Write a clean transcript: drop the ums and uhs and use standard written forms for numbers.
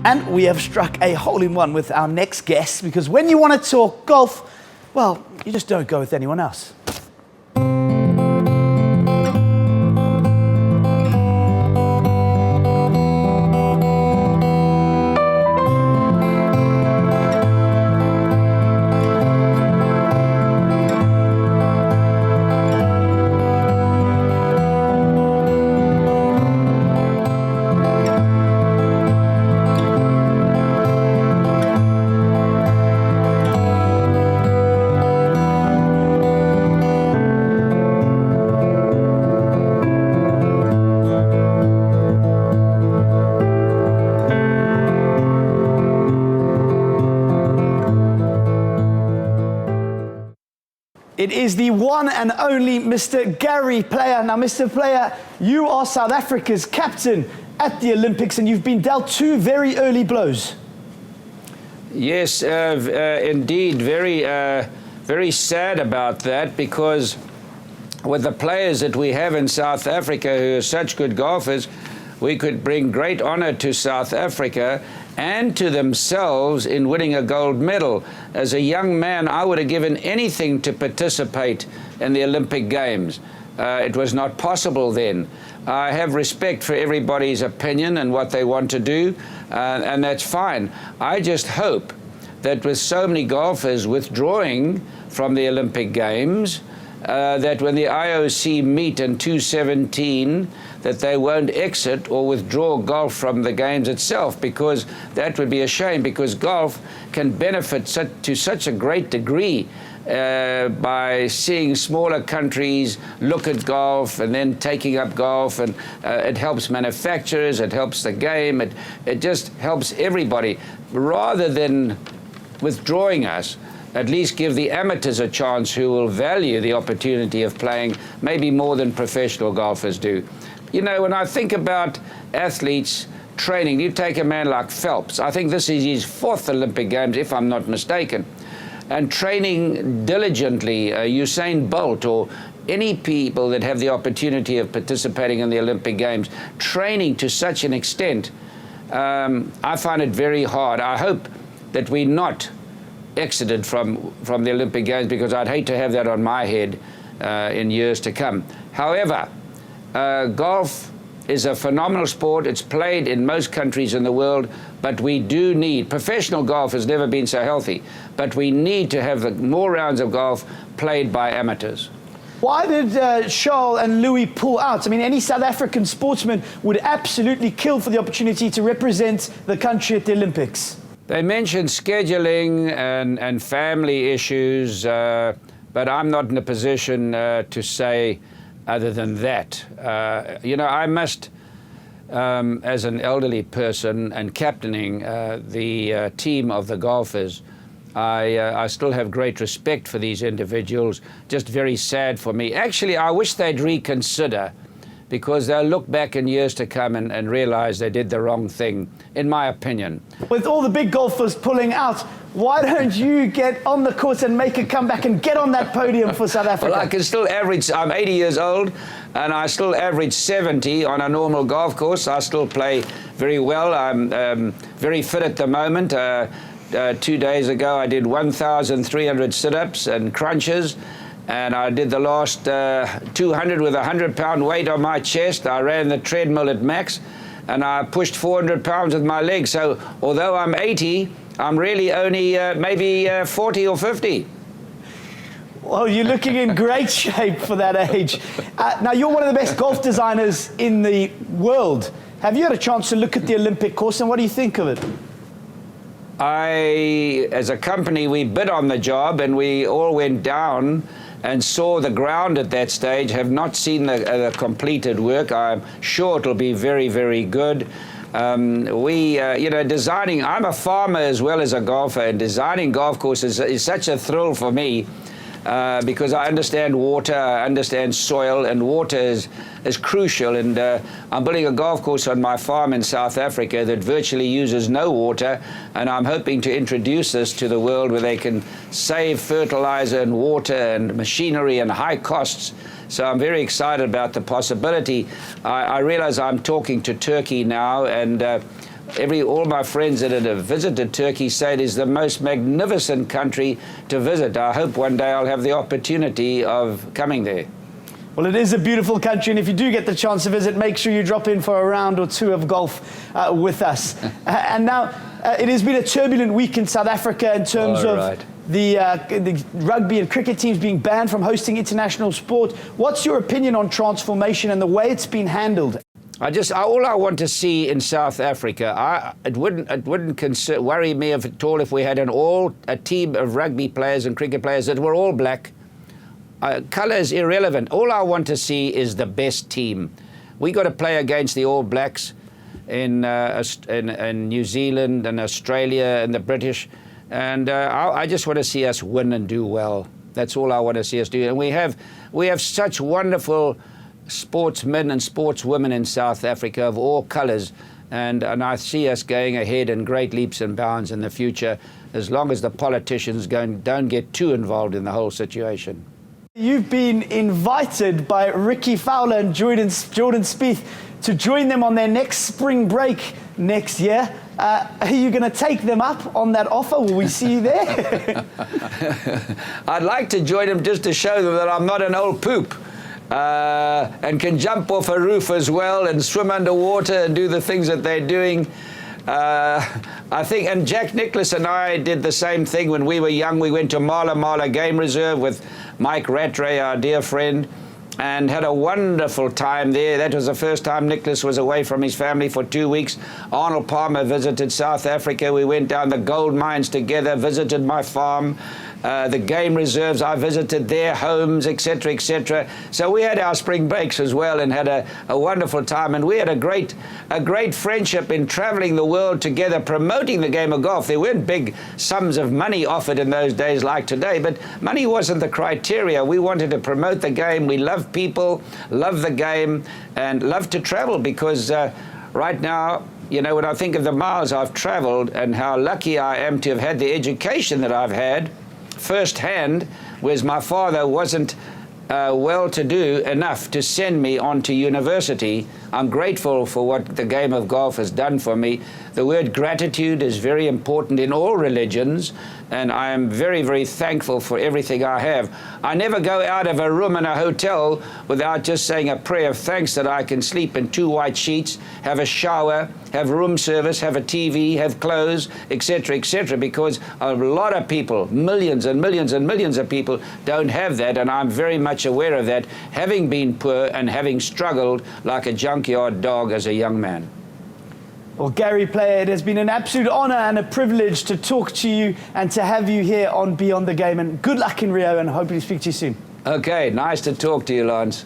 And we have struck a hole-in-one with our next guest, because when you want to talk golf, well, you just don't go with anyone else. It is the one and only Mr. Gary Player. Now, Mr. Player, you are South Africa's captain at the Olympics, and you've been dealt two very early blows. Yes, indeed. Very sad about that, because with the players that we have in South Africa who are such good golfers, we could bring great honor to South Africa and to themselves in winning a gold medal. As a young man, I would have given anything to participate in the Olympic Games. It was not possible then. I have respect for everybody's opinion and what they want to do, and that's fine. I just hope that with so many golfers withdrawing from the Olympic Games, that when the IOC meet in 2017, that they won't exit or withdraw golf from the games itself, because that would be a shame, because golf can benefit to such a great degree by seeing smaller countries look at golf and then taking up golf, and it helps manufacturers, it helps the game, it just helps everybody. Rather than withdrawing us, at least give the amateurs a chance who will value the opportunity of playing maybe more than professional golfers do. You know, when I think about athletes training, you take a man like Phelps. I think this is his fourth Olympic Games, if I'm not mistaken. And training diligently, Usain Bolt or any people that have the opportunity of participating in the Olympic Games, training to such an extent, I find it very hard. I hope that we're not exited from the Olympic Games, because I'd hate to have that on my head in years to come. However, golf is a phenomenal sport. It's played in most countries in the world, but we do need, professional golf has never been so healthy, but we need to have more rounds of golf played by amateurs. Why did Charles and Louis pull out? I mean, any South African sportsman would absolutely kill for the opportunity to represent the country at the Olympics. They mentioned scheduling and family issues, but I'm not in a position to say other than that. You know, I must, as an elderly person and captaining the team of the golfers, I still have great respect for these individuals. Just very sad for me. Actually, I wish they'd reconsider, because they'll look back in years to come and realize they did the wrong thing, in my opinion. With all the big golfers pulling out, why don't you get on the course and make a comeback and get on that podium for South Africa? Well, I can still average, I'm 80 years old, and I still average 70 on a normal golf course. I still play very well. I'm very fit at the moment. 2 days ago, I did 1,300 sit-ups and crunches. And I did the last 200 with a 100-pound weight on my chest. I ran the treadmill at max, and I pushed 400 pounds with my legs. So although I'm 80, I'm really only maybe 40 or 50. Well, you're looking in great shape for that age. Now, you're one of the best golf designers in the world. Have you had a chance to look at the Olympic course, and what do you think of it? As a company, we bid on the job, and we all went down and saw the ground at that stage. Have not seen the completed work. I'm sure it'll be very, very good. You know, designing, I'm a farmer as well as a golfer, and designing golf courses is such a thrill for me, because I understand water, I understand soil, and water is crucial. And I'm building a golf course on my farm in South Africa that virtually uses no water, and I'm hoping to introduce this to the world, where they can save fertilizer and water and machinery and high costs. So I'm very excited about the possibility. I realize I'm talking to Turkey now, and all my friends that have visited Turkey say it is the most magnificent country to visit. I hope one day I'll have the opportunity of coming there. Well, it is a beautiful country, and if you do get the chance to visit, make sure you drop in for a round or two of golf with us. And now, it has been a turbulent week in South Africa in terms of the rugby and cricket teams being banned from hosting international sport. What's your opinion on transformation and the way it's been handled? All I want to see in South Africa, it wouldn't worry me at all if we had a team of rugby players and cricket players that were all black. Colour is irrelevant. All I want to see is the best team. We got to play against the All Blacks in New Zealand and Australia and the British, and I just want to see us win and do well. That's all I want to see us do. And we have such wonderful sportsmen and sportswomen in South Africa of all colours, and I see us going ahead in great leaps and bounds in the future, as long as the politicians don't get too involved in the whole situation. You've been invited by Ricky Fowler and Jordan Spieth to join them on their next spring break next year. Are you going to take them up on that offer? Will we see you there? I'd like to join them just to show them that I'm not an old poop. And can jump off a roof as well and swim underwater and do the things that they're doing. I think, and Jack Nicklaus and I did the same thing when we were young. We went to Mala Mala Game Reserve with Mike Rattray, our dear friend, and had a wonderful time there. That was the first time Nicklaus was away from his family for 2 weeks. Arnold Palmer visited South Africa. We went down the gold mines together, visited my farm. The game reserves, I visited their homes, etc., etc. So we had our spring breaks as well and had a wonderful time. And we had a great friendship in traveling the world together, promoting the game of golf. There weren't big sums of money offered in those days like today, but money wasn't the criteria. We wanted to promote the game. We love people, love the game, and love to travel because right now, you know, when I think of the miles I've traveled and how lucky I am to have had the education that I've had, firsthand, whereas my father wasn't well-to-do enough to send me on to university. I'm grateful for what the game of golf has done for me. The word gratitude is very important in all religions, and I am very, very thankful for everything I have. I never go out of a room in a hotel without just saying a prayer of thanks that I can sleep in 2 white sheets, have a shower, have room service, have a TV, have clothes, etc., because a lot of people, millions and millions and millions of people, don't have that, and I'm very much aware of that, having been poor and having struggled like a junkyard dog as a young man. Well, Gary Player, it has been an absolute honour and a privilege to talk to you and to have you here on Beyond the Game. And good luck in Rio, and hopefully speak to you soon. Okay, nice to talk to you, Lance.